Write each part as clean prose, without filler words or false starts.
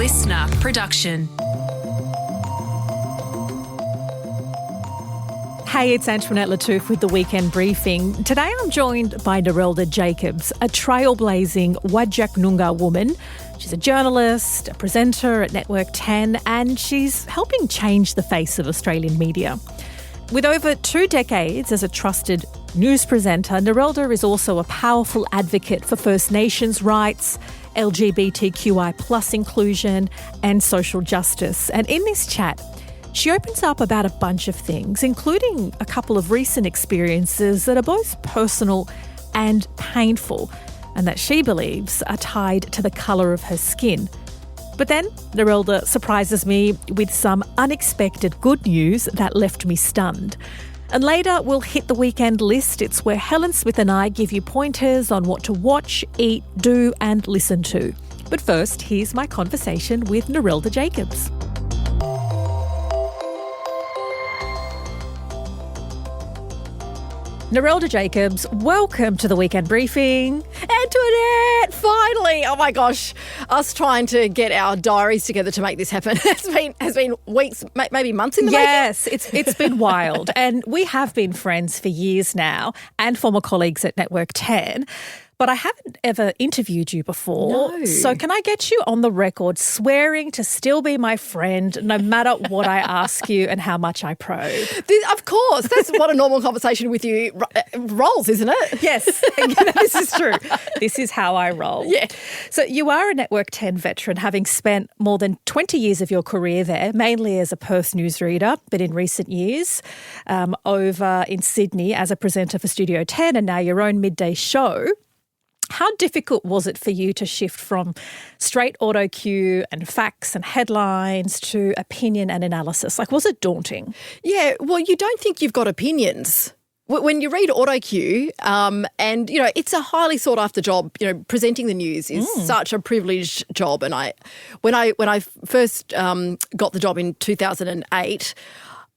listener production. Hey, it's Antoinette Lattouf with the Weekend Briefing. Today I'm joined by Narelda Jacobs, a trailblazing Whadjuk Noongar woman. She's a journalist, a presenter at Network 10, and she's helping change the face of Australian media. With over 2 decades as a trusted news presenter, Narelda is also a powerful advocate for First Nations rights, LGBTQI+ inclusion, and social justice. And in this chat, she opens up about a bunch of things, including a couple of recent experiences that are both personal and painful, and that she believes are tied to the colour of her skin. But then Narelda surprises me with some unexpected good news that left me stunned. And later we'll hit the weekend list. It's where Helen Smith and I give you pointers on what to watch, eat, do and listen to. But first, here's my conversation with Narelda Jacobs. Narelda Jacobs, welcome to the Weekend Briefing. Antoinette, finally! Oh my gosh, us trying to get our diaries together to make this happen has been weeks, maybe months in the making. Yes, it's been wild. And we have been friends for years now and former colleagues at Network 10. But I haven't ever interviewed you before. No. So can I get you on the record swearing to still be my friend no matter what I ask you and how much I probe? Of course. That's what a normal conversation with you rolls, isn't it? Yes, this is true. This is how I roll. Yeah. So you are a Network 10 veteran, having spent more than 20 years of your career there, mainly as a Perth newsreader, but in recent years over in Sydney as a presenter for Studio 10 and now your own midday show. How difficult was it for you to shift from straight auto cue and facts and headlines to opinion and analysis? Like, was it daunting? Yeah, well, you don't think you've got opinions. When you read auto cue, and, you know, it's a highly sought after job, you know, presenting the news is such a privileged job. And when I first got the job in 2008,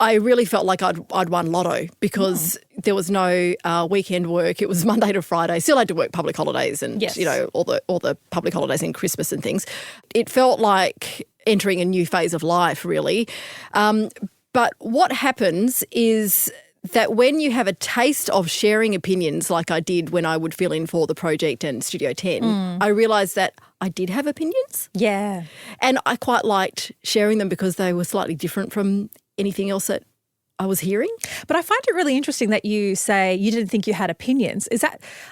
I really felt like I'd won lotto because there was no weekend work. It was Monday to Friday. Still had to work public holidays and, you know, all the public holidays and Christmas and things. It felt like entering a new phase of life, really. But what happens is that when you have a taste of sharing opinions like I did when I would fill in for The Project and Studio 10, I realised that I did have opinions. Yeah. And I quite liked sharing them because they were slightly different from anything else that I was hearing. But I find it really interesting that you say you didn't think you had opinions.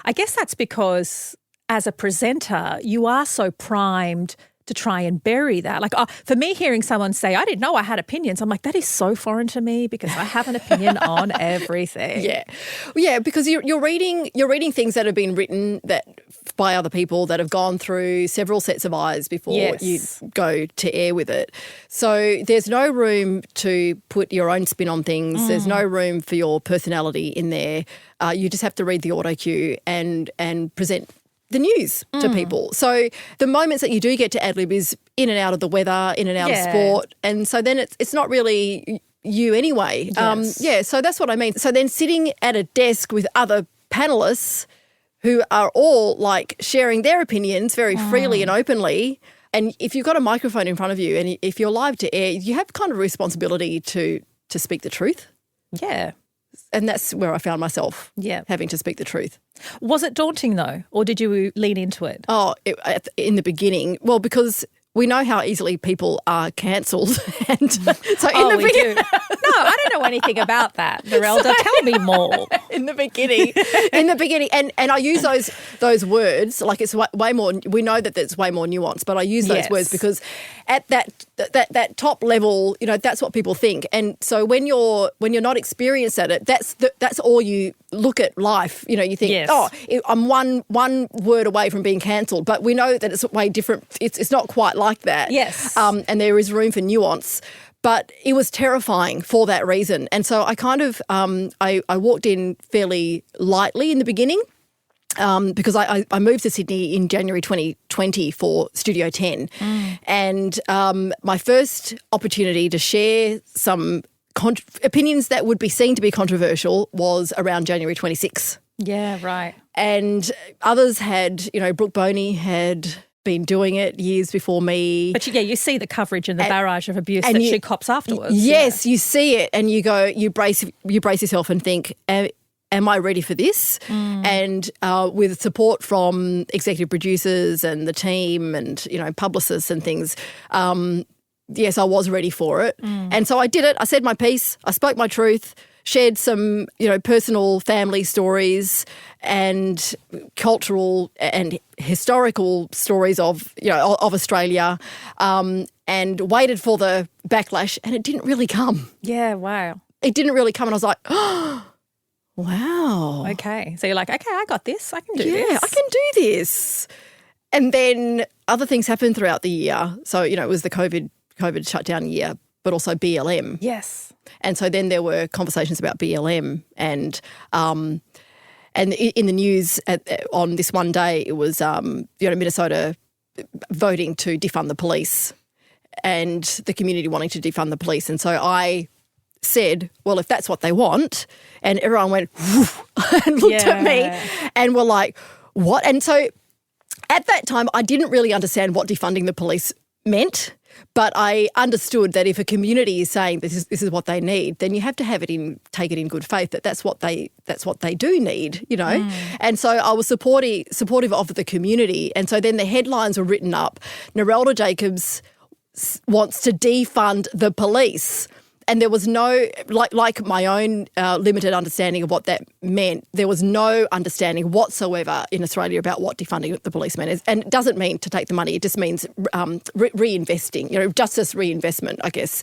I guess that's because as a presenter, you are so primed to try and bury that. Like, for me, hearing someone say, I didn't know I had opinions, I'm like, that is so foreign to me because I have an opinion on everything. Yeah, because you're reading things that have been written by other people that have gone through several sets of eyes before you go to air with it. So there's no room to put your own spin on things. There's no room for your personality in there. You just have to read the auto cue and present the news to people. So the moments that you do get to ad-lib is in and out of the weather, in and out of sport. And so then it's not really you anyway. Yes. So that's what I mean. So then sitting at a desk with other panellists who are all like sharing their opinions very freely and openly, and if you've got a microphone in front of you and if you're live to air, you have kind of a responsibility to speak the truth. Yeah. And that's where I found myself having to speak the truth. Was it daunting though, or did you lean into it? In the beginning, well, because we know how easily people are cancelled. And so in the beginning, no, I don't know anything about that, Narelda. Tell me more. In the beginning, and I use those words like it's way more. We know that there's way more nuance, but I use those words because at that top level, you know, that's what people think. And so when you're not experienced at it, that's all you look at life. You know, you think, I'm one word away from being cancelled, but we know that it's way different. It's not quite like that. Yes. And there is room for nuance. But it was terrifying for that reason. And so I kind of I walked in fairly lightly in the beginning because I moved to Sydney in January 2020 for Studio 10. And my first opportunity to share some opinions that would be seen to be controversial was around January 26. Yeah, right. And others had, you know, Brooke Boney had been doing it years before me. But you see the coverage and the barrage of abuse that she cops afterwards. Yes, you see it and you go, you brace yourself and think, am I ready for this? And with support from executive producers and the team and, publicists and things, yes, I was ready for it. And so I did it. I said my piece. I spoke my truth, shared some, personal family stories and cultural and historical stories of Australia, and waited for the backlash, and it didn't really come. Yeah, wow. It didn't really come, and I was like, oh, wow. Okay. So you're like, okay, I got this. I can do this. Yeah, I can do this. And then other things happened throughout the year. So, it was the COVID shutdown year, but also BLM. Yes. And so then there were conversations about BLM and in the news on this one day, it was, Minnesota voting to defund the police and the community wanting to defund the police. And so I said, well, if that's what they want, and everyone went woof, and looked at me and were like, what? And so at that time, I didn't really understand what defunding the police meant, but I understood that if a community is saying this is what they need, then you have to take it in good faith that that's what they do need, And so I was supportive of the community, and so then the headlines were written up. Narelda Jacobs wants to defund the police. And there was no, like my own limited understanding of what that meant, there was no understanding whatsoever in Australia about what defunding the police meant. And it doesn't mean to take the money, it just means reinvesting, justice reinvestment, I guess.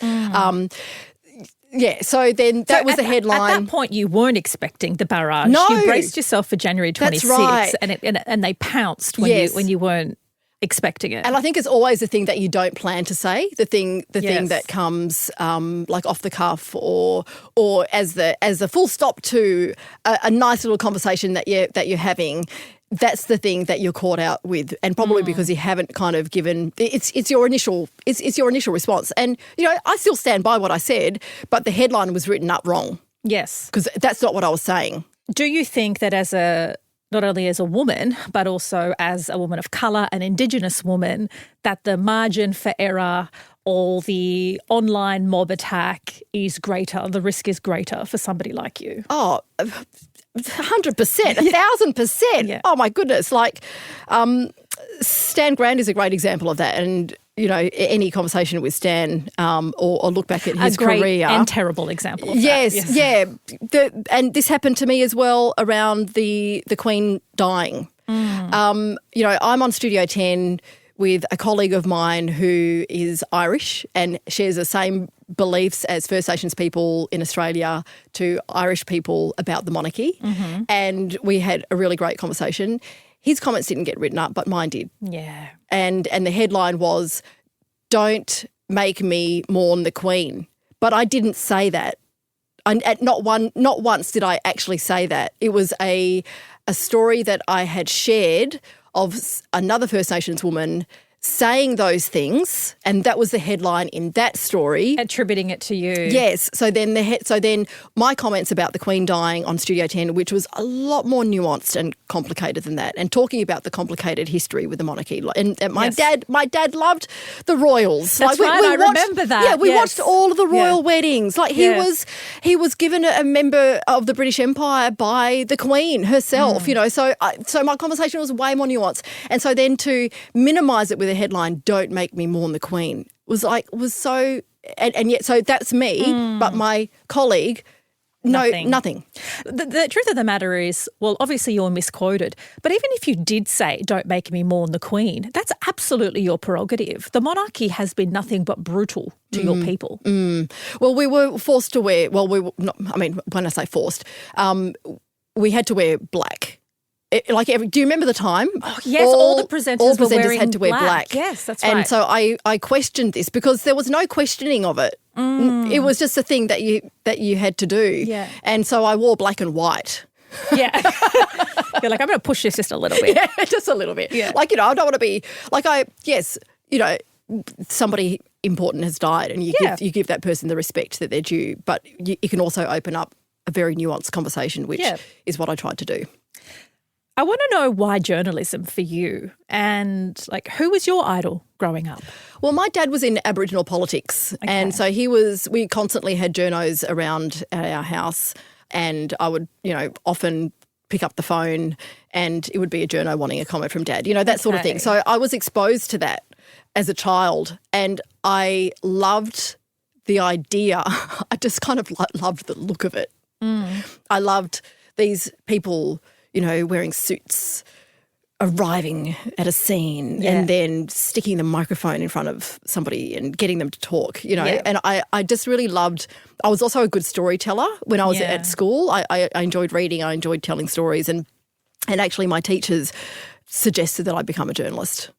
So then that was the headline. At that point, you weren't expecting the barrage. No. You braced yourself for January 26th, that's right. and they pounced when you weren't expecting it. And I think it's always the thing that you don't plan to say, the thing that comes like off the cuff or as the full stop to a nice little conversation that you're having. That's the thing that you're caught out with, and probably because you haven't kind of given it's your initial response. And I still stand by what I said, but the headline was written up wrong. Yes, because that's not what I was saying. Do you think that not only as a woman, but also as a woman of colour, an Indigenous woman, that the margin for error or the online mob attack is greater, the risk is greater for somebody like you? Oh, 100%, 1,000%. Yeah. Oh, my goodness. Like, Stan Grant is a great example of that. And, any conversation with Stan or look back at his career. A great and terrible example of that. Yes, yeah. And this happened to me as well around the Queen dying. I'm on Studio 10 with a colleague of mine who is Irish and shares the same beliefs as First Nations people in Australia to Irish people about the monarchy. Mm-hmm. And we had a really great conversation. His comments didn't get written up, but mine did. Yeah. And the headline was, "Don't make me mourn the Queen." But I didn't say that. Not once did I actually say that. It was a story that I had shared of another First Nations woman saying those things, and that was the headline in that story. Attributing it to you. Yes. So then my comments about the Queen dying on Studio 10, which was a lot more nuanced and complicated than that, and talking about the complicated history with the monarchy. And my dad loved the royals. That's right. I remember that. Yeah, we watched all of the royal weddings. Like he was given a member of the British Empire by the Queen herself. So my conversation was way more nuanced. And so then to minimise it with a headline, "Don't make me mourn the Queen," was so, and yet, so that's me, but my colleague, nothing. The truth of the matter is, well, obviously you're misquoted, but even if you did say, "Don't make me mourn the Queen," that's absolutely your prerogative. The monarchy has been nothing but brutal to your people. Well, we were forced to wear, when I say forced, we had to wear black. Do you remember the time? Oh, yes, all the presenters were wearing had to wear black. Yes, that's right. And so I questioned this because there was no questioning of it. It was just a thing that you had to do. Yeah. And so I wore black and white. Yeah. You're like, I'm going to push this just a little bit. Yeah, just a little bit. Yeah. I don't want to be somebody important has died and you give that person the respect that they're due, but you can also open up a very nuanced conversation, which is what I tried to do. I want to know why journalism for you, and like who was your idol growing up? Well, my dad was in Aboriginal politics, and so we constantly had journos around at our house, and I would, often pick up the phone and it would be a journo wanting a comment from Dad, that sort of thing. So I was exposed to that as a child, and I loved the idea. I just kind of loved the look of it. I loved these people, wearing suits, arriving at a scene and then sticking the microphone in front of somebody and getting them to talk, And I just really loved – I was also a good storyteller when I was at school. I enjoyed reading. I enjoyed telling stories, and actually my teachers suggested that I become a journalist.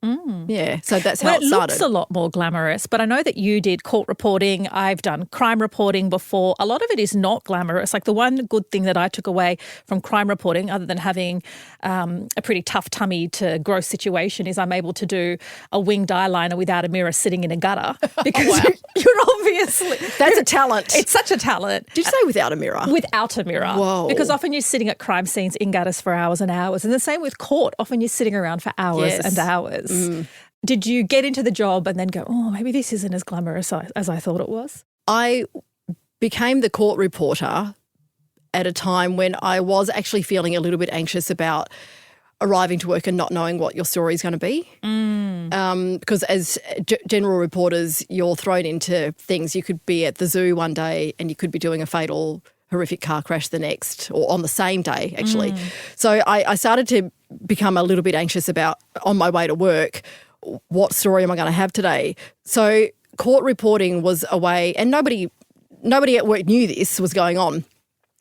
Yeah, so that's how it started. It looks a lot more glamorous, but I know that you did court reporting. I've done crime reporting before. A lot of it is not glamorous. Like the one good thing that I took away from crime reporting, other than having a pretty tough tummy to gross situation, is I'm able to do a winged eyeliner without a mirror sitting in a gutter because you're obviously... That's a talent. It's such a talent. Did you say without a mirror? Without a mirror. Whoa. Because often you're sitting at crime scenes in gutters for hours and hours. And the same with court. Often you're sitting around for hours and hours. Did you get into the job and then go, oh, maybe this isn't as glamorous as I thought it was? I became the court reporter at a time when I was actually feeling a little bit anxious about arriving to work and not knowing what your story is going to be. Because as general reporters, you're thrown into things. You could be at the zoo one day and you could be doing a fatal, horrific car crash the next, or on the same day, actually. So I started to become a little bit anxious about, on my way to work, what story am I going to have today? So court reporting was a way, and nobody at work knew this was going on,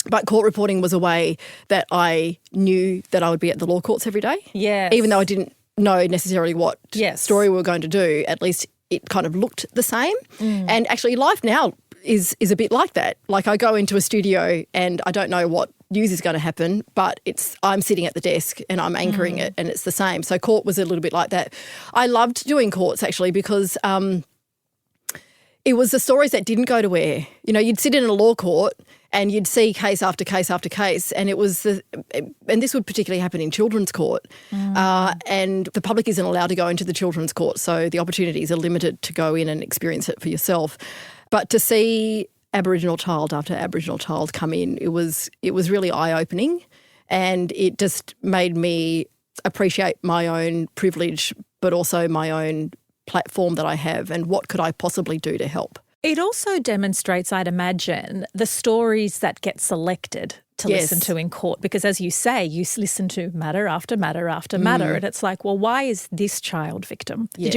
but court reporting was a way that I knew that I would be at the law courts every day. Yes. Even though I didn't know necessarily what story we were going to do, at least it kind of looked the same. And actually life now is a bit like that. Like I go into a studio and I don't know what news is going to happen, but I'm sitting at the desk and I'm anchoring it, and it's the same. So court was a little bit like that. I loved doing courts actually because it was the stories that didn't go to air. You'd sit in a law court and you'd see case after case after case, and and this would particularly happen in children's court, and the public isn't allowed to go into the children's court, so the opportunities are limited to go in and experience it for yourself. But to see Aboriginal child after Aboriginal child come in, it was really eye-opening, and it just made me appreciate my own privilege, but also my own platform that I have, and what could I possibly do to help. It also demonstrates, I'd imagine, the stories that get selected to listen to in court, because as you say, you listen to matter after matter after matter, and it's like, well, why is this child victim? Yes.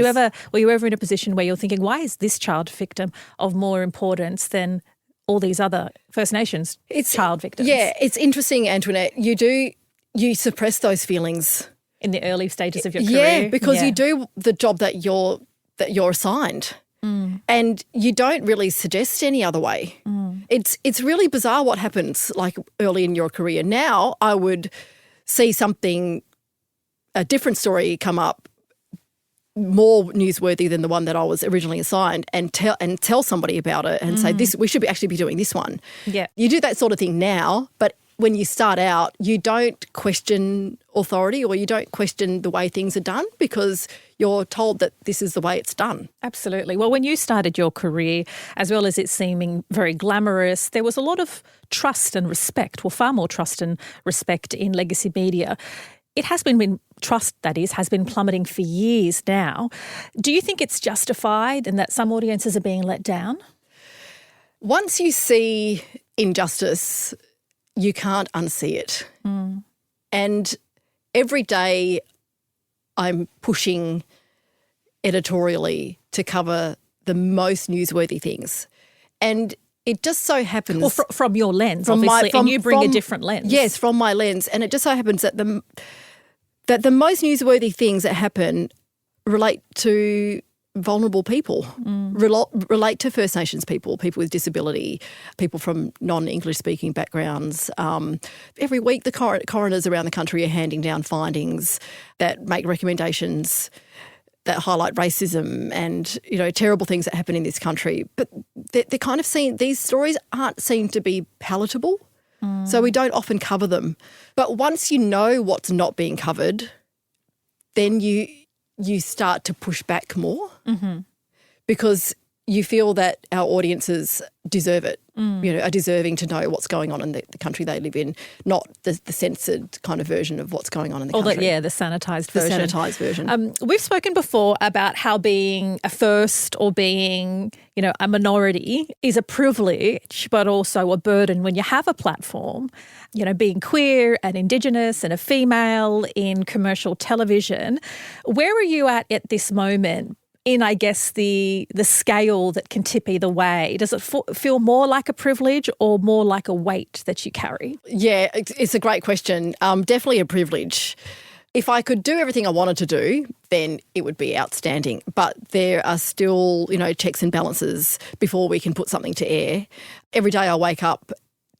Were you ever in a position where you're thinking, why is this child victim of more importance than all these other First Nations child victims? Yeah, it's interesting, Antoinette. You suppress those feelings in the early stages of your career. Yeah, because you do the job that you're assigned. And you don't really suggest any other way. It's really bizarre what happens like early in your career. Now I would see a different story come up, more newsworthy than the one that I was originally assigned, and tell somebody about it and say, we should actually be doing this one. Yeah. You do that sort of thing now, but when you start out, you don't question authority, or you don't question the way things are done, because you're told that this is the way it's done. Absolutely. Well, when you started your career, as well as it seeming very glamorous, there was a lot of trust and respect, well, far more trust and respect in legacy media. It has been trust, that is, has been plummeting for years now. Do you think it's justified and that some audiences are being let down? Once you see injustice, you can't unsee it. And every day I'm pushing editorially to cover the most newsworthy things. And it just so happens... Well, from your lens, obviously, and you bring a different lens. Yes, from my lens. And it just so happens that the most newsworthy things that happen relate to vulnerable people, relate to First Nations people with disability, people from non-English speaking backgrounds. Every week the coroners around the country are handing down findings that make recommendations that highlight racism and, terrible things that happen in this country. But they're kind of seen, these stories aren't seen to be palatable. So we don't often cover them. But once you know what's not being covered, then you start to push back more because you feel that our audiences deserve it, are deserving to know what's going on in the country they live in, not the censored kind of version of what's going on in the country. The sanitised version. The sanitised version. We've spoken before about how being a first or being, a minority is a privilege, but also a burden when you have a platform. Being queer and Indigenous and a female in commercial television. Where are you at this moment in, I guess, the scale that can tip either way? Does it feel more like a privilege or more like a weight that you carry? Yeah, it's a great question. Definitely a privilege. If I could do everything I wanted to do, then it would be outstanding. But there are still, checks and balances before we can put something to air. Every day I wake up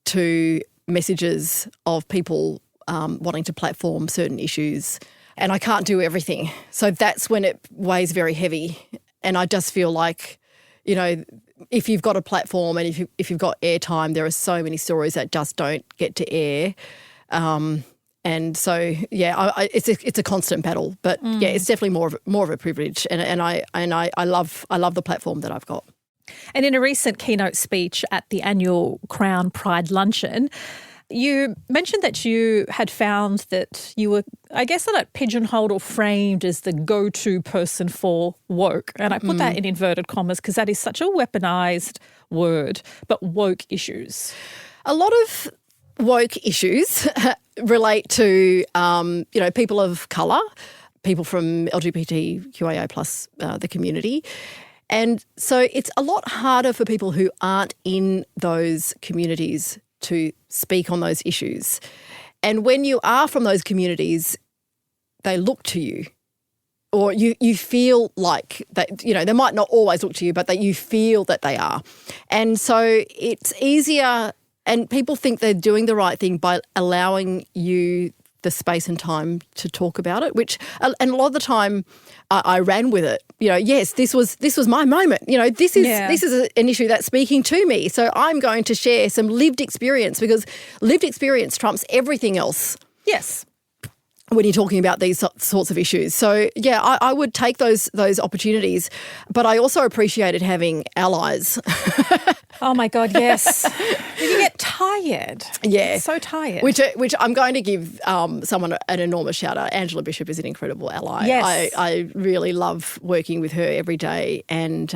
to messages of people wanting to platform certain issues, and I can't do everything. So that's when it weighs very heavy. And I just feel like, if you've got a platform and if you've got airtime, there are so many stories that just don't get to air. And so, it's a constant battle. But it's definitely more of a privilege. And I love the platform that I've got. And in a recent keynote speech at the annual Crown Pride Luncheon, you mentioned that you had found that you were, I guess, not pigeonholed or framed as the go-to person for woke. And I put that in inverted commas because that is such a weaponised word, but woke issues. A lot of woke issues relate to, people of colour, people from LGBTQIA plus the community. And so it's a lot harder for people who aren't in those communities to speak on those issues. And when you are from those communities, they look to you, or you feel like that, they might not always look to you, but that you feel that they are. And so it's easier, and people think they're doing the right thing by allowing you the space and time to talk about it, and a lot of the time I ran with it. Yes, this was my moment. This is an issue that's speaking to me. So I'm going to share some lived experience, because lived experience trumps everything else. Yes. When you're talking about these sorts of issues. So, I would take those opportunities, but I also appreciated having allies. Oh, my God, yes. You get tired. Yeah. So tired. Which I'm going to give someone an enormous shout out. Angela Bishop is an incredible ally. Yes. I really love working with her every day, and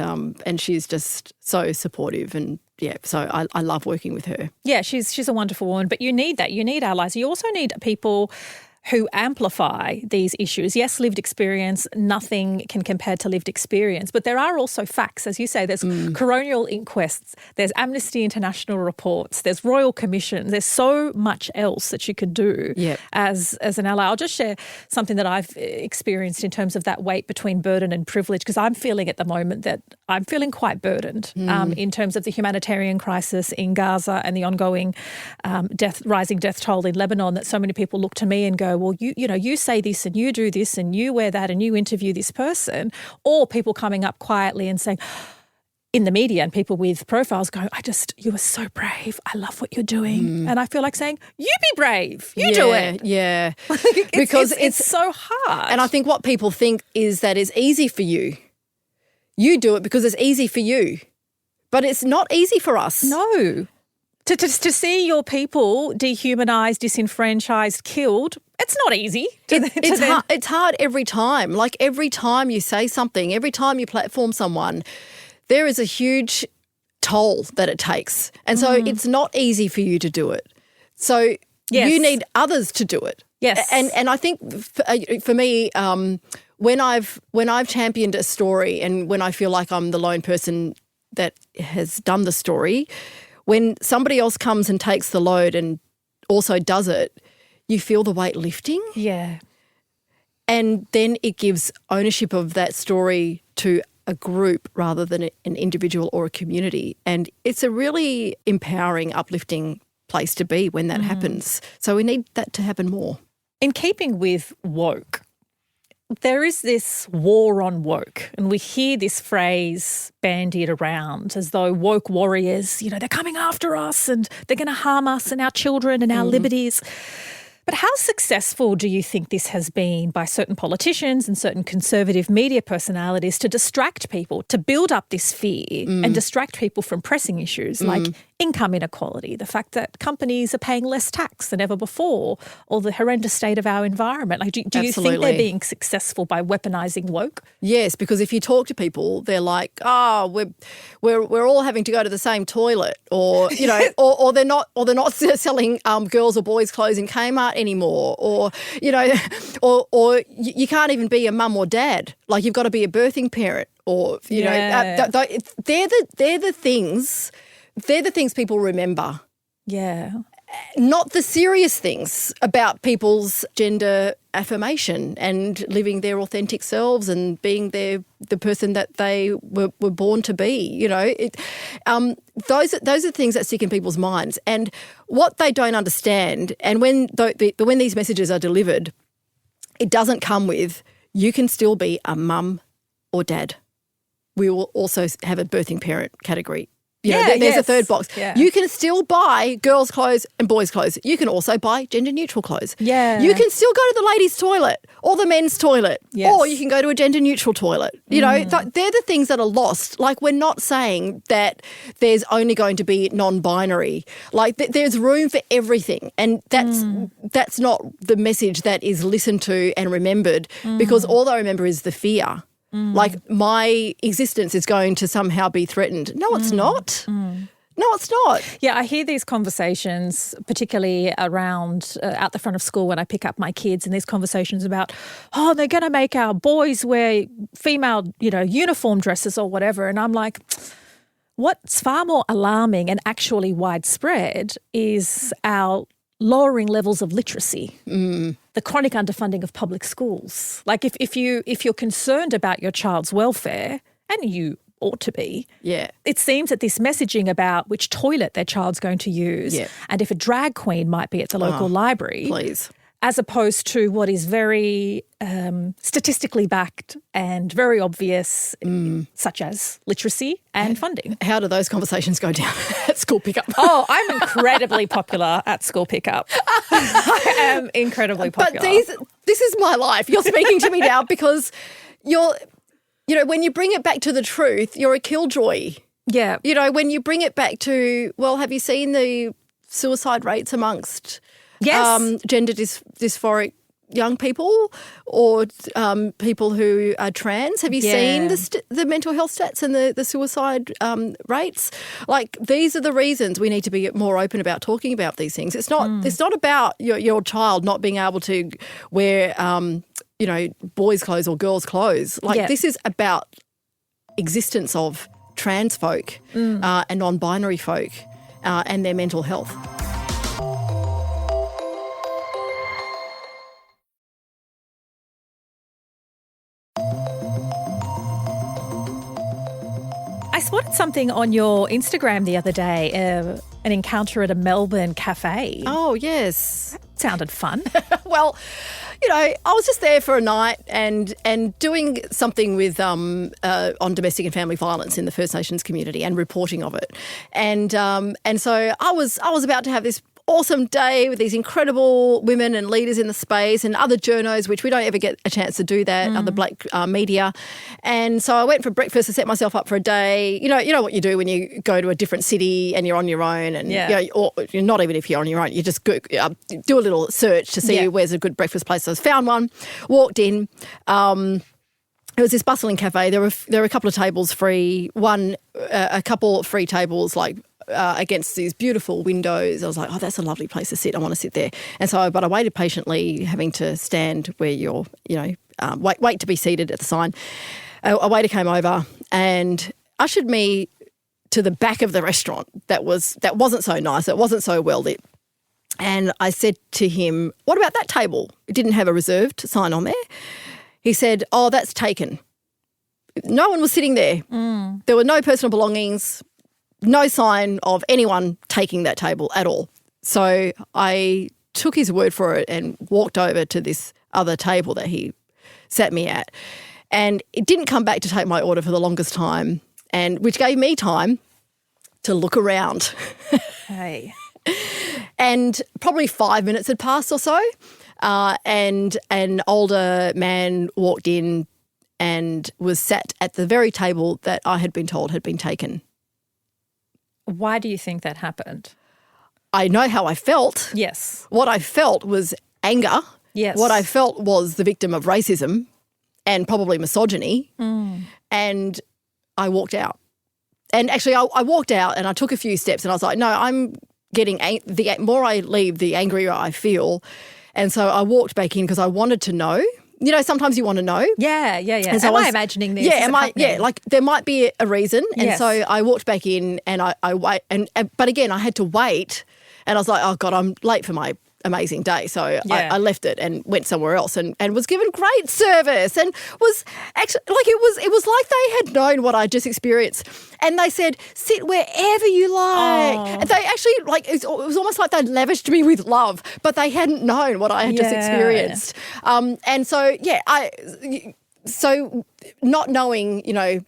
she's just so supportive, and so I love working with her. Yeah, she's a wonderful woman, but you need that. You need allies. You also need people who amplify these issues. Yes, lived experience, nothing can compare to lived experience, but there are also facts. As you say, there's coronial inquests, there's Amnesty International reports, there's royal commissions, there's so much else that you could do as an ally. I'll just share something that I've experienced in terms of that weight between burden and privilege, because I'm feeling at the moment that I'm feeling quite burdened in terms of the humanitarian crisis in Gaza and the ongoing rising death toll in Lebanon, that so many people look to me and go, well, you say this and you do this and you wear that and you interview this person, or people coming up quietly and saying in the media, and people with profiles going, you are so brave. I love what you're doing. And I feel like saying, you be brave. You do it. Yeah. Because it's so hard. And I think what people think is that it's easy for you. You do it because it's easy for you. But it's not easy for us. No. To see your people dehumanised, disenfranchised, killed, it's not easy. It's hard every time. Like every time you say something, every time you platform someone, there is a huge toll that it takes. And so it's not easy for you to do it. So you need others to do it. Yes. And I think for me, when I've championed a story and when I feel like I'm the lone person that has done the story, when somebody else comes and takes the load and also does it, you feel the weight lifting. Yeah. And then it gives ownership of that story to a group rather than an individual or a community. And it's a really empowering, uplifting place to be when that happens. So we need that to happen more. In keeping with woke, there is this war on woke, and we hear this phrase bandied around as though woke warriors, they're coming after us and they're going to harm us and our children and our liberties. But how successful do you think this has been by certain politicians and certain conservative media personalities to distract people, to build up this fear and distract people from pressing issues like income inequality, the fact that companies are paying less tax than ever before, or the horrendous state of our environment? Like, do you think they're being successful by weaponising woke? Yes, because if you talk to people, they're like, we're all having to go to the same toilet, or or they're not selling girls or boys clothes in Kmart anymore, or or you can't even be a mum or dad. Like, you've got to be a birthing parent, or they're the things. They're the things people remember. Yeah. Not the serious things about people's gender affirmation and living their authentic selves and being the person that they were born to be. Those are things that stick in people's minds. And what they don't understand, and when these messages are delivered, it doesn't come with, you can still be a mum or dad. We will also have a birthing parent category. There's a third box. Yeah. You can still buy girls' clothes and boys' clothes. You can also buy gender-neutral clothes. Yeah. You can still go to the ladies' toilet or the men's toilet, or you can go to a gender-neutral toilet. They're the things that are lost. Like, we're not saying that there's only going to be non-binary. Like, there's room for everything, and that's not the message that is listened to and remembered, because all they remember is the fear. Like, my existence is going to somehow be threatened. No, it's not. No, it's not. Yeah, I hear these conversations, particularly around out the front of school when I pick up my kids, and these conversations about, they're going to make our boys wear female, uniform dresses or whatever. And I'm like, what's far more alarming and actually widespread is our lowering levels of literacy, the chronic underfunding of public schools. Like, if you're concerned about your child's welfare, and you ought to be, it seems that this messaging about which toilet their child's going to use and if a drag queen might be at the local library, as opposed to what is very statistically backed and very obvious, such as literacy and funding. How do those conversations go down at school pickup? Oh, I'm incredibly popular at school pickup. I am incredibly popular. But this is my life. You're speaking to me now because when you bring it back to the truth, you're a killjoy. Yeah. When you bring it back to, have you seen the suicide rates amongst gender dysphoric young people or people who are trans? Have you seen the mental health stats and the suicide rates? Like, these are the reasons we need to be more open about talking about these things. It's not about your child not being able to wear boys' clothes or girls' clothes. Like, this is about existence of trans folk and non-binary folk and their mental health. I spotted something on your Instagram the other day, an encounter at a Melbourne cafe. Oh, yes. That sounded fun. Well, I was just there for a night and doing something with on domestic and family violence in the First Nations community and reporting of it. And so I was about to have this awesome day with these incredible women and leaders in the space and other journos, which we don't ever get a chance to do that, other black media. And so I went for breakfast to set myself up for a day. You know what you do when you go to a different city and you're on your own, and or you're not even if you're on your own, you just go, do a little search to see where's a good breakfast place. So I found one, walked in. It was this bustling cafe. There were a couple of tables free. A couple free tables against these beautiful windows. I was like, that's a lovely place to sit. I want to sit there. And so, but I waited patiently, having to stand where you're, wait to be seated at the sign. A waiter came over and ushered me to the back of the restaurant. That wasn't so nice. It wasn't so well lit. And I said to him, "What about that table? It didn't have a reserved sign on there." He said, "Oh, that's taken." No one was sitting there. There were no personal belongings, no sign of anyone taking that table at all. So I took his word for it and walked over to this other table that he sat me at. And it didn't come back to take my order for the longest time, and which gave me time to look around. Hey. And probably 5 minutes had passed or so, and an older man walked in and was sat at the very table that I had been told had been taken. Why do you think that happened? I know how I felt. Yes. What I felt was anger. Yes. What I felt was the victim of racism and probably misogyny. And I walked out. And actually I walked out and I took a few steps and I was like, no, I'm getting the more I leave, the angrier I feel. And so I walked back in because I wanted to know. You know, sometimes you want to know. Yeah. And so am I imagining this? Yeah, like there might be a reason. And Yes. so I walked back in and I wait. But again, I had to wait. And I was like, oh, God, I'm late for my amazing day. So I left it and went somewhere else and was given great service and was actually like it was like they had known what I just experienced. And they said, sit wherever you like. Oh. And they actually it was almost like they lavished me with love, but they hadn't known what I had just experienced. And so, so not knowing, you know,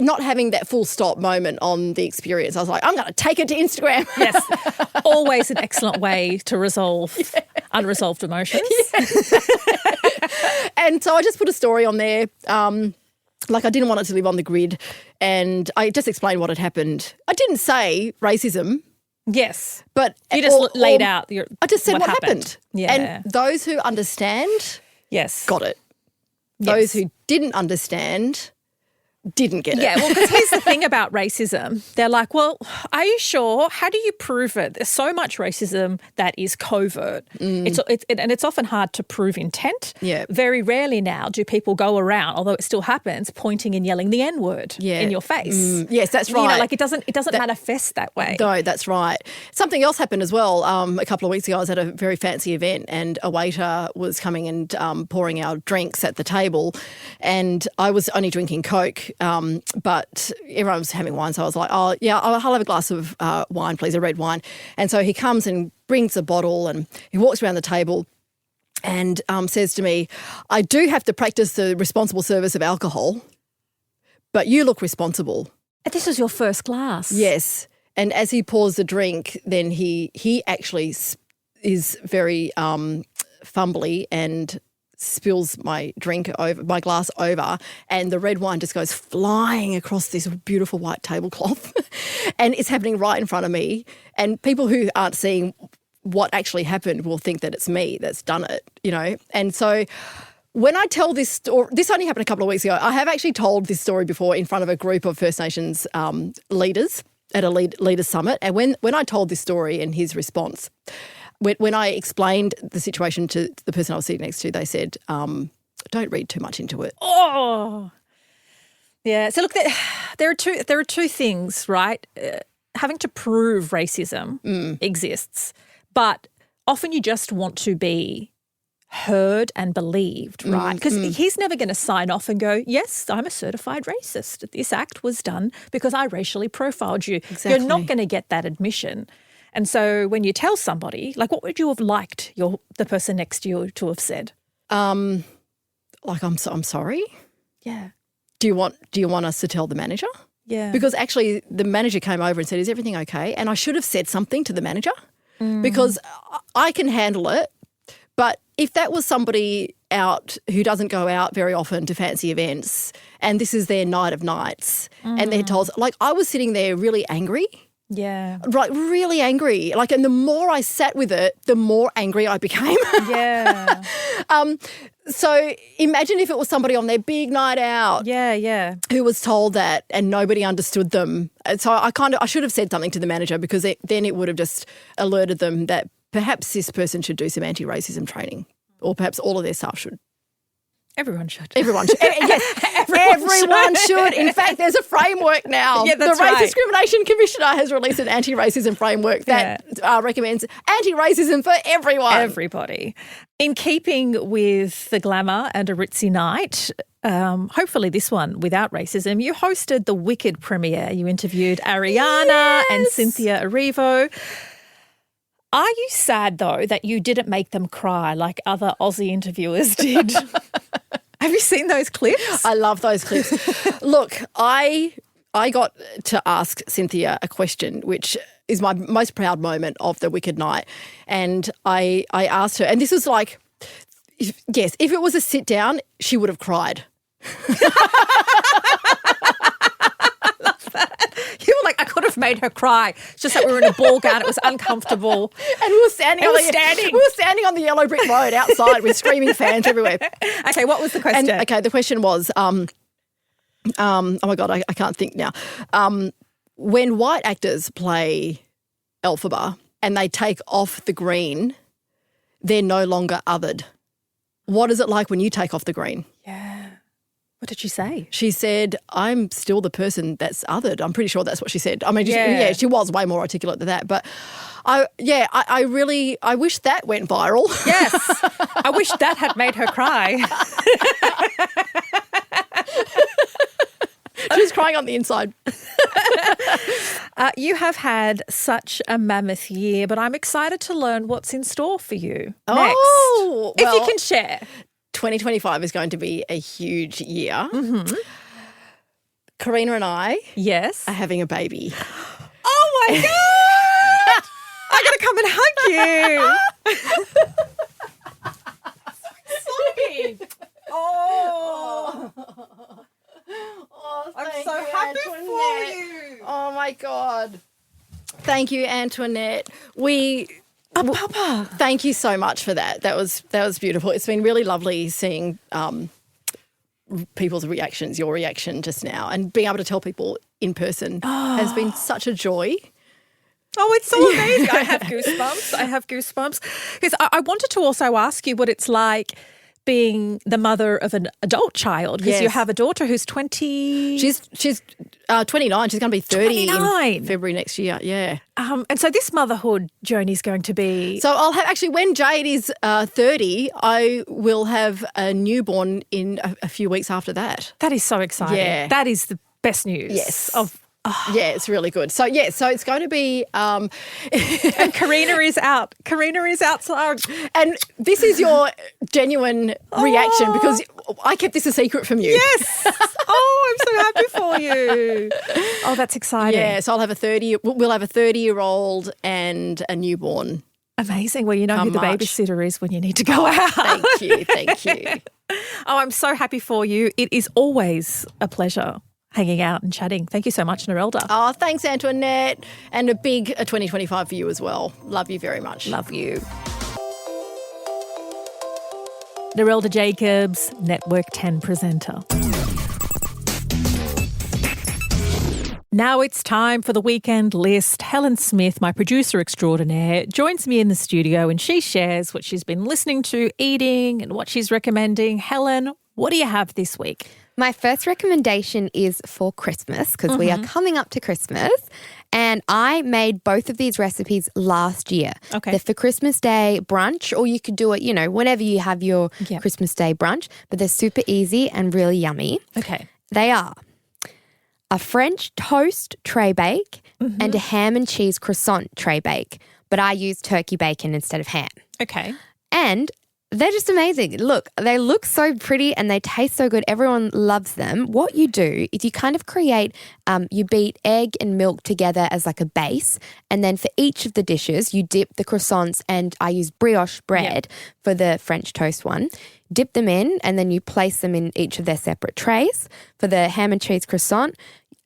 not having that full stop moment on the experience, I was like, I'm going to take it to Instagram. Yes. Always an excellent way to resolve unresolved emotions. And so I just put a story on there. Like I didn't want it to live on the grid. And I just explained what had happened. I didn't say racism. Yes. But you just laid out your I just said what happened. Yeah. And those who understand got it. Those who didn't understand didn't get it. Yeah, well, because here's the thing about racism. They're like, well, are you sure? How do you prove it? There's so much racism that is covert. And it's often hard to prove intent. Yeah. Very rarely now do people go around, although it still happens, pointing and yelling the N-word in your face. Yes, that's right. You know, like it doesn't manifest that way. No, that's right. Something else happened as well. A couple of weeks ago, I was at a very fancy event and a waiter was coming and pouring our drinks at the table, and I was only drinking Coke. But everyone was having wine, so I was like, oh, yeah, I'll have a glass of wine, please, a red wine. And so he comes and brings a bottle and he walks around the table and says to me, I do have to practice the responsible service of alcohol, but you look responsible. And this was your first glass? Yes. And as he pours the drink, then he actually is very fumbly and spills my glass over, and the red wine just goes flying across this beautiful white tablecloth. And it's happening right in front of me. And people who aren't seeing what actually happened will think that it's me that's done it, you know. And so when I tell this story, this only happened a couple of weeks ago. I have actually told this story before in front of a group of First Nations leaders at a leaders summit. And when I told this story and his response, when I explained the situation to the person I was sitting next to, they said, don't read too much into it. Oh, yeah. So look, there are two things, right? Having to prove racism exists, but often you just want to be heard and believed, right? Because he's never going to sign off and go, yes, I'm a certified racist. This act was done because I racially profiled you. Exactly. You're not going to get that admission. And so when you tell somebody, like, what would you have liked the person next to you to have said? Like, I'm sorry. Yeah. Do you want us to tell the manager? Yeah. Because actually the manager came over and said, is everything okay? And I should have said something to the manager because I can handle it. But if that was somebody out who doesn't go out very often to fancy events and this is their night of nights and they're told, like, I was sitting there really angry. Yeah. Right, really angry. Like, and the more I sat with it, the more angry I became. Yeah. So imagine if it was somebody on their big night out. Yeah. Who was told that and nobody understood them. And so I should have said something to the manager because then it would have just alerted them that perhaps this person should do some anti-racism training, or perhaps all of their staff should. Everyone should. Everyone should. Yes, everyone should. In fact, there's a framework now. Yeah, that's the Race right. Discrimination Commissioner has released an anti-racism framework that recommends anti-racism for everyone. Everybody. In keeping with the glamour and a ritzy night, hopefully this one without racism, you hosted the Wicked premiere. You interviewed Ariana and Cynthia Erivo. Are you sad, though, that you didn't make them cry like other Aussie interviewers did? Have you seen those clips? I love those clips. Look, I got to ask Cynthia a question, which is my most proud moment of the Wicked Night. And I asked her, and this was like, yes, if it was a sit down, she would have cried. You were like, I could have made her cry. It's just that we were in a ball gown. It was uncomfortable. And we were standing on the yellow brick road outside with screaming fans everywhere. Okay, what was the question? And, the question was, oh my God, I can't think now. When white actors play Elphaba and they take off the green, they're no longer othered. What is it like when you take off the green? Yeah. What did she say? She said, I'm still the person that's othered. I'm pretty sure that's what she said. I mean, she was way more articulate than that. But I wish that went viral. Yes. I wish that had made her cry. She was crying on the inside. You have had such a mammoth year, but I'm excited to learn what's in store for you next. Oh, if you can share. 2025 is going to be a huge year. Mm-hmm. Karina and I are having a baby. Oh, my God. I got to come and hug you. So exciting. Oh, I'm so happy for you. Oh, my God. Thank you, Antoinette. Papa. Thank you so much for that. That was beautiful. It's been really lovely seeing people's reactions, your reaction just now, and being able to tell people in person has been such a joy. Oh, it's so amazing. I have goosebumps. Because I wanted to also ask you what it's like being the mother of an adult child, because you have a daughter who's 20. She's 29. She's going to be 30 29. in February next year. Yeah. And so this motherhood journey is going to be. So I'll have when Jade is 30, I will have a newborn in a few weeks after that. That is so exciting. Yeah. That is the best news. Yes. Yeah, it's really good. So it's going to be and Karina is out. So and this is your genuine reaction, because I kept this a secret from you. Yes. Oh, I'm so happy for you. Oh, that's exciting. Yeah, so we'll have a 30-year-old and a newborn. Amazing. Well, you know who the babysitter is when you need to go out. Thank you. Oh, I'm so happy for you. It is always a pleasure hanging out and chatting. Thank you so much, Narelda. Oh, thanks, Antoinette. And a big 2025 for you as well. Love you very much. Love you. Narelda Jacobs, Network 10 presenter. Now it's time for the weekend list. Helen Smith, my producer extraordinaire, joins me in the studio and she shares what she's been listening to, eating, and what she's recommending. Helen, what do you have this week? My first recommendation is for Christmas, because we are coming up to Christmas, and I made both of these recipes last year. Okay. They're for Christmas Day brunch, or you could do it, whenever you have your Christmas Day brunch, but they're super easy and really yummy. Okay. They are a French toast tray bake and a ham and cheese croissant tray bake, but I use turkey bacon instead of ham. Okay. And they're just amazing. Look, they look so pretty and they taste so good. Everyone loves them. What you do is you kind of create, you beat egg and milk together as like a base. And then for each of the dishes, you dip the croissants, and I use brioche bread for the French toast one. Dip them in, and then you place them in each of their separate trays. For the ham and cheese croissant,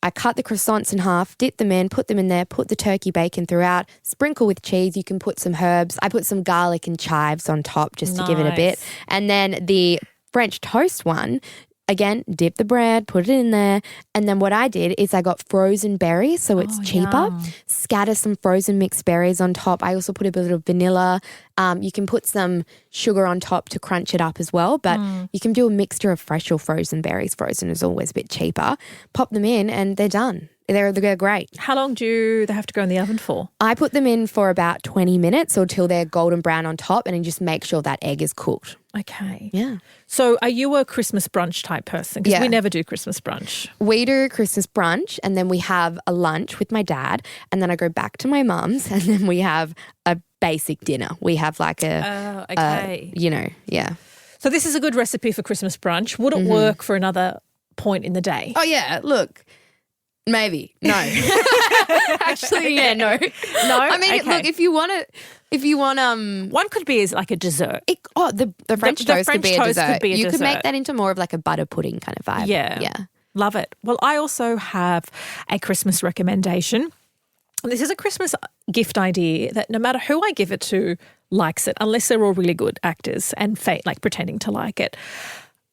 I cut the croissants in half, dip them in, put them in there, put the turkey bacon throughout, sprinkle with cheese. You can put some herbs. I put some garlic and chives on top just to give it a bit. And then the French toast one, again, dip the bread, put it in there. And then what I did is I got frozen berries, so it's cheaper. Yum. Scatter some frozen mixed berries on top. I also put a bit of vanilla. You can put some sugar on top to crunch it up as well, but you can do a mixture of fresh or frozen berries. Frozen is always a bit cheaper. Pop them in and they're done. They're great. How long do they have to go in the oven for? I put them in for about 20 minutes or till they're golden brown on top, and then just make sure that egg is cooked. Okay. Yeah. So are you a Christmas brunch type person? Because we never do Christmas brunch. We do Christmas brunch, and then we have a lunch with my dad, and then I go back to my mum's, and then we have a basic dinner. We have like a, okay. yeah. So this is a good recipe for Christmas brunch. Would it work for another point in the day? Oh, yeah. Look, maybe. No. Actually, yeah, no. No? I mean, Okay. look, if you want One could be as like a dessert. the French toast could be a toast dessert. could be a You could dessert. make that into more of like a butter pudding kind of vibe. Yeah. Yeah. Love it. Well, I also have a Christmas recommendation. This is a Christmas gift idea that no matter who I give it to likes it, unless they're all really good actors and like pretending to like it.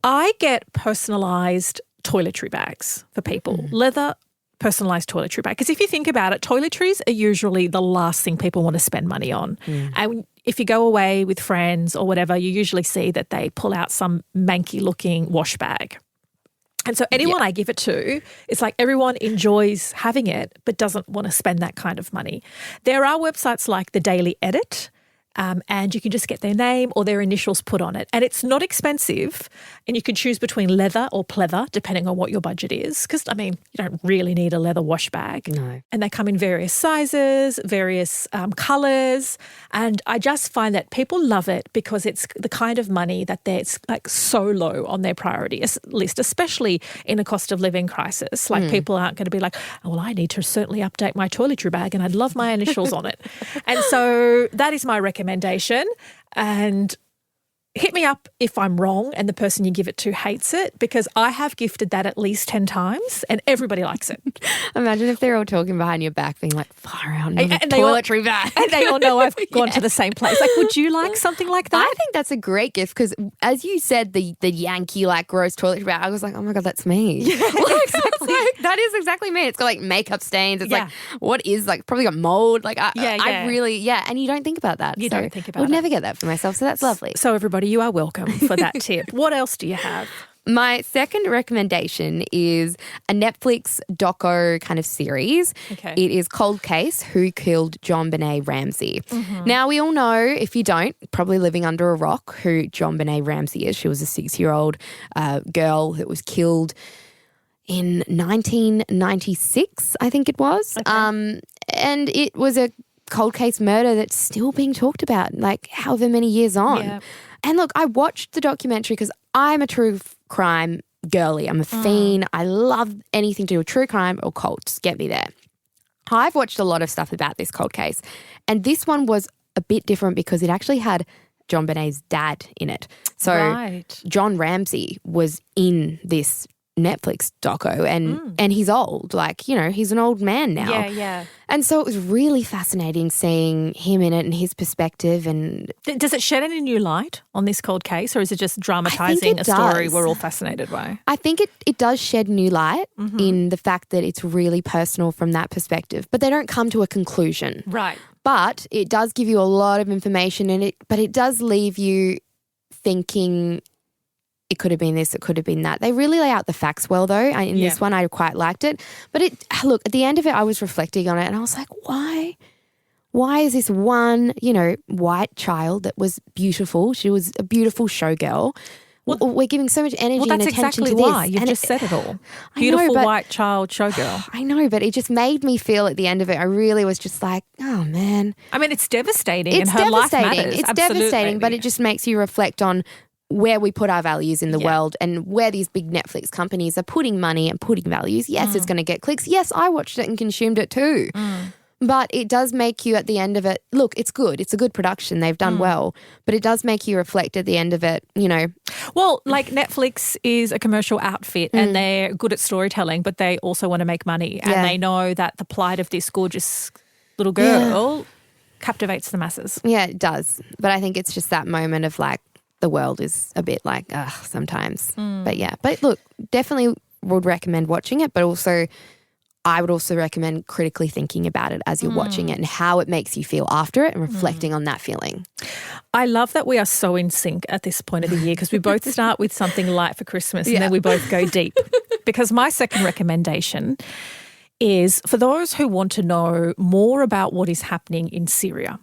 I get personalised toiletry bags for people. Leather personalised toiletry bag. Because if you think about it, toiletries are usually the last thing people want to spend money on. And if you go away with friends or whatever, you usually see that they pull out some manky looking wash bag. And so anyone I give it to, it's like everyone enjoys having it but doesn't want to spend that kind of money. There are websites like The Daily Edit, and you can just get their name or their initials put on it. And it's not expensive, and you can choose between leather or pleather depending on what your budget is, because, I mean, you don't really need a leather wash bag. No. And they come in various sizes, various colours, and I just find that people love it because it's the kind of money that it's like so low on their priority list, especially in a cost of living crisis. Like people aren't going to be like, oh, well, I need to certainly update my toiletry bag and I'd love my initials on it. And so that is my recommendation. And hit me up if I'm wrong and the person you give it to hates it, because I have gifted that at least 10 times and everybody likes it. Imagine if they're all talking behind your back being like, far out, And they toiletry bag. And they all know I've gone to the same place. Like, would you like something like that? I think that's a great gift because, as you said, the Yankee like gross toiletry bag. I was like, oh my god, that's me. Yeah, exactly. That is exactly me. It's got like makeup stains. It's like, what is like probably got mold. Like, I really, and you don't think about that. You don't think about I would it. never get that for myself. So that's lovely. So everybody, you are welcome for that tip. What else do you have? My second recommendation is a Netflix doco kind of series. Okay. It is Cold Case, Who Killed JonBenét Ramsey. Now, we all know, if you don't, probably living under a rock, who JonBenét Ramsey is. She was a 6-year-old girl that was killed in 1996, I think it was. Okay. And it was a cold case murder that's still being talked about, like however many years on. Yeah. And look, I watched the documentary because I'm a true crime girly. I'm a fiend. I love anything to do with true crime or cults. Get me there. I've watched a lot of stuff about this cold case, and this one was a bit different because it actually had JonBenét's dad in it. So Right. John Ramsey was in this Netflix doco, and he's old. Like, you know, he's an old man now. Yeah, yeah. And so it was really fascinating seeing him in it and his perspective. And Does it shed any new light on this cold case, or is it just dramatising a it story does. we're all fascinated by? I think it does shed new light in the fact that it's really personal from that perspective, but they don't come to a conclusion. Right. But it does give you a lot of information, but it does leave you thinking it could have been this, it could have been that. They really lay out the facts well, though. In this one, I quite liked it. But look, at the end of it, I was reflecting on it and I was like, why? Why is this one, white child that was beautiful? She was a beautiful showgirl. We're giving so much energy and attention exactly to this. why. You've just said it all. Beautiful white child showgirl. I know, but it just made me feel at the end of it, I really was just like, oh, man. I mean, it's devastating It's and her life devastating. matters. It's Absolutely. devastating, but it just makes you reflect on where we put our values in the world and where these big Netflix companies are putting money and putting values. Yes, it's going to get clicks. Yes, I watched it and consumed it too. But it does make you at the end of it, look, it's good. It's a good production. They've done well. But it does make you reflect at the end of it, Well, like Netflix is a commercial outfit and they're good at storytelling, but they also want to make money. And they know that the plight of this gorgeous little girl captivates the masses. Yeah, it does. But I think it's just that moment of like, the world is a bit like, ugh, sometimes. But look, definitely would recommend watching it, but also I would also recommend critically thinking about it as you're watching it and how it makes you feel after it and reflecting on that feeling. I love that we are so in sync at this point of the year because we both start with something light for Christmas and then we both go deep. Because my second recommendation is for those who want to know more about what is happening in Syria.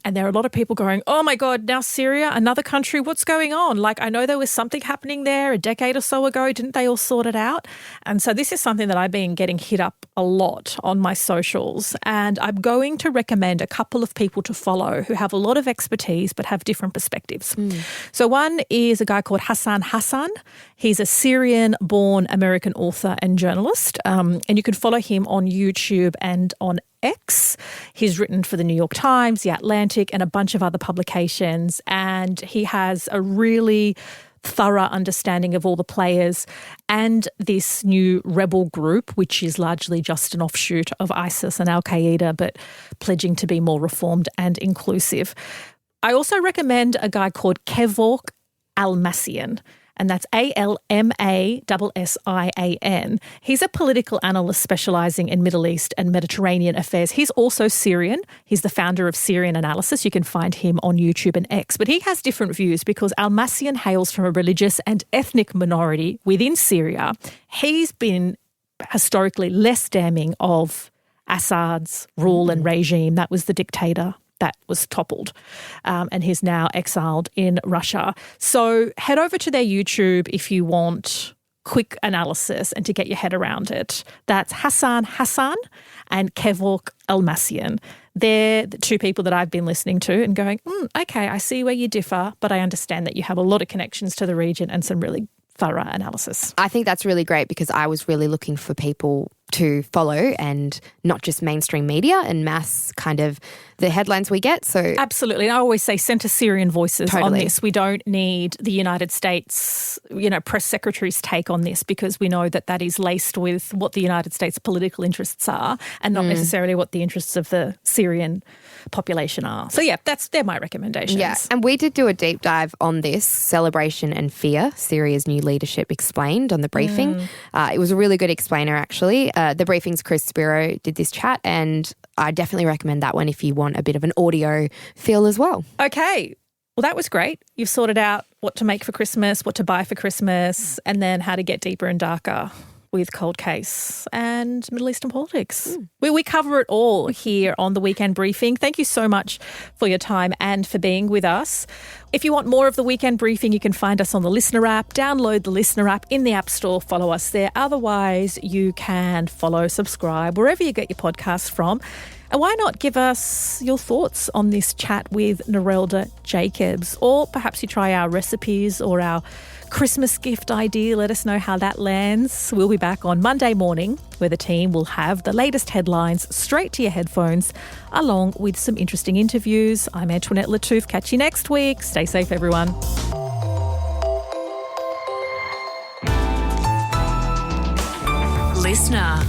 And there are a lot of people going, oh my God, now Syria, another country, what's going on? Like, I know there was something happening there a decade or so ago. Didn't they all sort it out? And so this is something that I've been getting hit up a lot on my socials. And I'm going to recommend a couple of people to follow who have a lot of expertise but have different perspectives. So one is a guy called Hassan. He's a Syrian-born American author and journalist. And you can follow him on YouTube and on X. He's written for the New York Times, The Atlantic, and a bunch of other publications. And he has a really thorough understanding of all the players and this new rebel group, which is largely just an offshoot of ISIS and Al-Qaeda, but pledging to be more reformed and inclusive. I also recommend a guy called Kevork Almassian, and that's Almassian. He's a political analyst specialising in Middle East and Mediterranean affairs. He's also Syrian. He's the founder of Syrian Analysis. You can find him on YouTube and X. But he has different views because Almassian hails from a religious and ethnic minority within Syria. He's been historically less damning of Assad's rule and regime. That was the dictator that was toppled, and he's now exiled in Russia. So head over to their YouTube if you want quick analysis and to get your head around it. That's Hassan and Kevork Almassian. They're the two people that I've been listening to and going, okay, I see where you differ, but I understand that you have a lot of connections to the region and some really thorough analysis. I think that's really great because I was really looking for people to follow and not just mainstream media and mass kind of the headlines we get. So absolutely. And I always say centre Syrian voices on this. We don't need the United States, press secretary's take on this because we know that that is laced with what the United States political interests are and not necessarily what the interests of the Syrian population are. So, they're my recommendations. Yeah, and we did do a deep dive on this, Celebration and Fear, Syria's new leadership explained on the briefing. It was a really good explainer, actually. The briefing's Chris Spiro did this chat, and I definitely recommend that one if you want a bit of an audio feel as well. Okay. Well, that was great. You've sorted out what to make for Christmas, what to buy for Christmas, and then how to get deeper and darker with Cold Case and Middle Eastern politics. We cover it all here on the Weekend Briefing. Thank you so much for your time and for being with us. If you want more of the Weekend Briefing, you can find us on the Listener app. Download the Listener app in the App Store. Follow us there. Otherwise, you can follow, subscribe, wherever you get your podcasts from. And why not give us your thoughts on this chat with Narelda Jacobs? Or perhaps you try our recipes or our Christmas gift idea. Let us know how that lands. We'll be back on Monday morning where the team will have the latest headlines straight to your headphones along with some interesting interviews. I'm Antoinette Lattouf. Catch you next week. Stay safe, everyone. Listener.